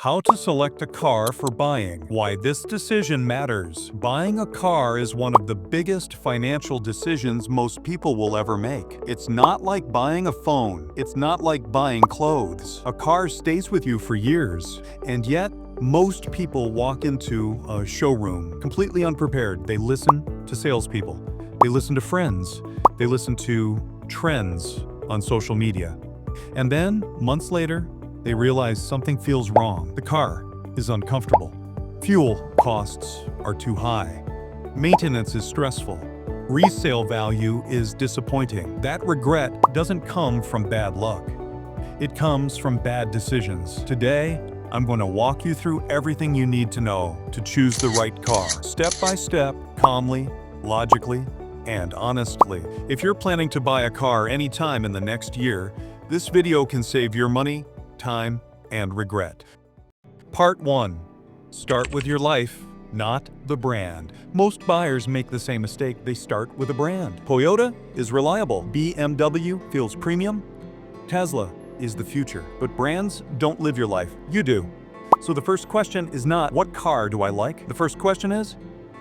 How to select a car for buying. Why this decision matters. Buying a car is one of the biggest financial decisions most people will ever make. It's not like buying a phone. It's not like buying clothes. A car stays with you for years, and yet most people walk into a showroom completely unprepared. They listen to salespeople. They listen to friends. They listen to trends on social media. And then, months later, they realize something feels wrong. The car is uncomfortable. Fuel costs are too high. Maintenance is stressful. Resale value is disappointing. That regret doesn't come from bad luck. It comes from bad decisions. Today, I'm going to walk you through everything you need to know to choose the right car. Step by step, calmly, logically, and honestly. If you're planning to buy a car anytime in the next year, this video can save your money, time, and regret. Part 1. Start with your life, not the brand. Most buyers make the same mistake. They start with a brand. Toyota is reliable. BMW feels premium. Tesla is the future. But brands don't live your life. You do. So the first question is not, what car do I like? The first question is,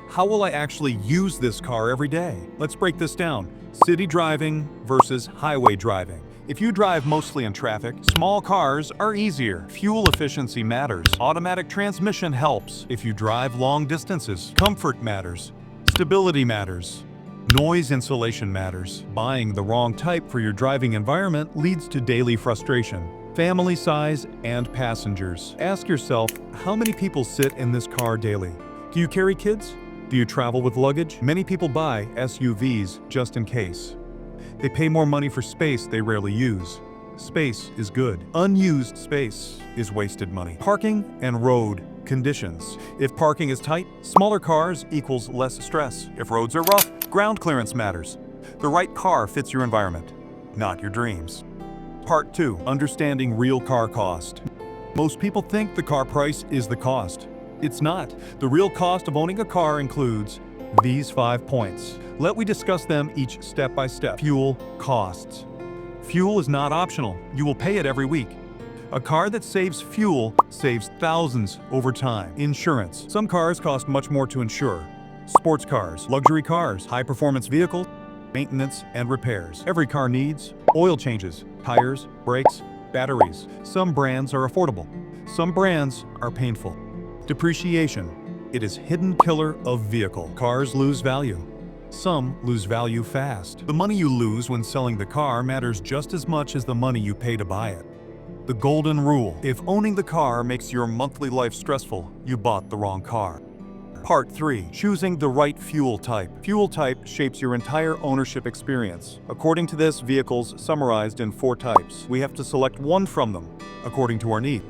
how will I actually use this car every day? Let's break this down. City driving versus highway driving. If you drive mostly in traffic, small cars are easier. Fuel efficiency matters. Automatic transmission helps. If you drive long distances, comfort matters. Stability matters. Noise insulation matters. Buying the wrong type for your driving environment leads to daily frustration. Family size and passengers. Ask yourself, how many people sit in this car daily? Do you carry kids? Do you travel with luggage? Many people buy SUVs just in case. They pay more money for space they rarely use. Space is good. Unused space is wasted money. Parking and road conditions. If parking is tight, smaller cars equals less stress. If roads are rough, ground clearance matters. The right car fits your environment, not your dreams. Part 2. Understanding real car cost. Most people think the car price is the cost. It's not. The real cost of owning a car includes these 5 points. Let me discuss them each step by step. Fuel costs. Fuel is not optional. You will pay it every week. A car that saves fuel saves thousands over time. Insurance. Some cars cost much more to insure. Sports cars, luxury cars, high-performance vehicles, maintenance and repairs. Every car needs oil changes, tires, brakes, batteries. Some brands are affordable. Some brands are painful. Depreciation. It is hidden killer of vehicle. Cars lose value. Some lose value fast. The money you lose when selling the car matters just as much as the money you pay to buy it. The golden rule. If owning the car makes your monthly life stressful, you bought the wrong car. Part 3. Choosing the right fuel type. Fuel type shapes your entire ownership experience. According to this, vehicles summarized in 4 types. We have to select one from them, according to our need.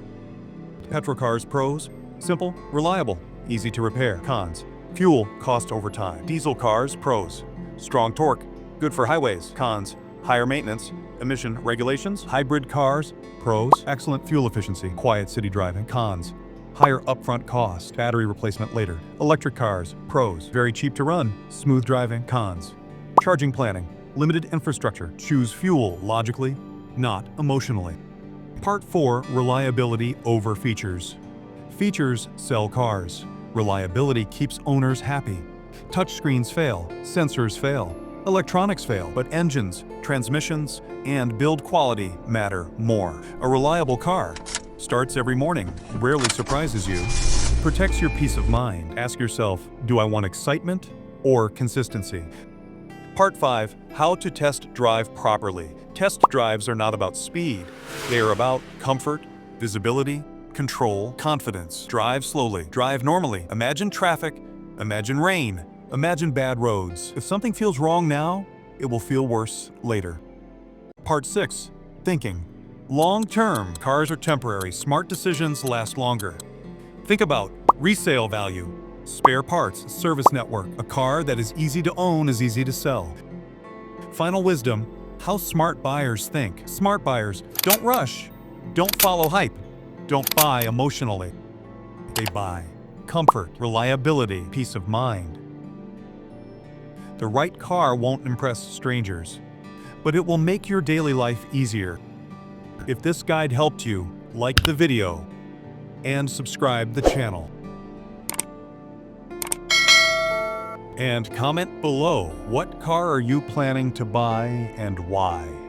Petrol cars pros: simple, reliable, easy to repair. Cons: fuel cost over time. Diesel cars pros: strong torque, good for highways. Cons: higher maintenance, emission regulations. Hybrid cars pros: excellent fuel efficiency, quiet city driving. Cons: higher upfront cost, battery replacement later. Electric cars pros: very cheap to run, smooth driving. Cons: charging planning, limited infrastructure. Choose fuel logically, not emotionally. Part 4. Reliability over features. Features sell cars. Reliability keeps owners happy. Touchscreens fail, sensors fail, electronics fail, but engines, transmissions, and build quality matter more. A reliable car starts every morning, rarely surprises you, protects your peace of mind. Ask yourself, do I want excitement or consistency? Part 5. How to test drive properly. Test drives are not about speed. They are about comfort, visibility, control, confidence. Drive slowly. Drive normally. Imagine traffic. Imagine rain. Imagine bad roads. If something feels wrong now, it will feel worse later. Part 6. Thinking. Long-term. Cars are temporary. Smart decisions last longer. Think about resale value, spare parts, service network. A car that is easy to own is easy to sell. Final wisdom. How smart buyers think. Smart buyers don't rush. Don't follow hype. Don't buy emotionally. They buy comfort, reliability, peace of mind. The right car won't impress strangers, but it will make your daily life easier. If this guide helped you, like the video, and subscribe the channel. And comment below, what car are you planning to buy and why?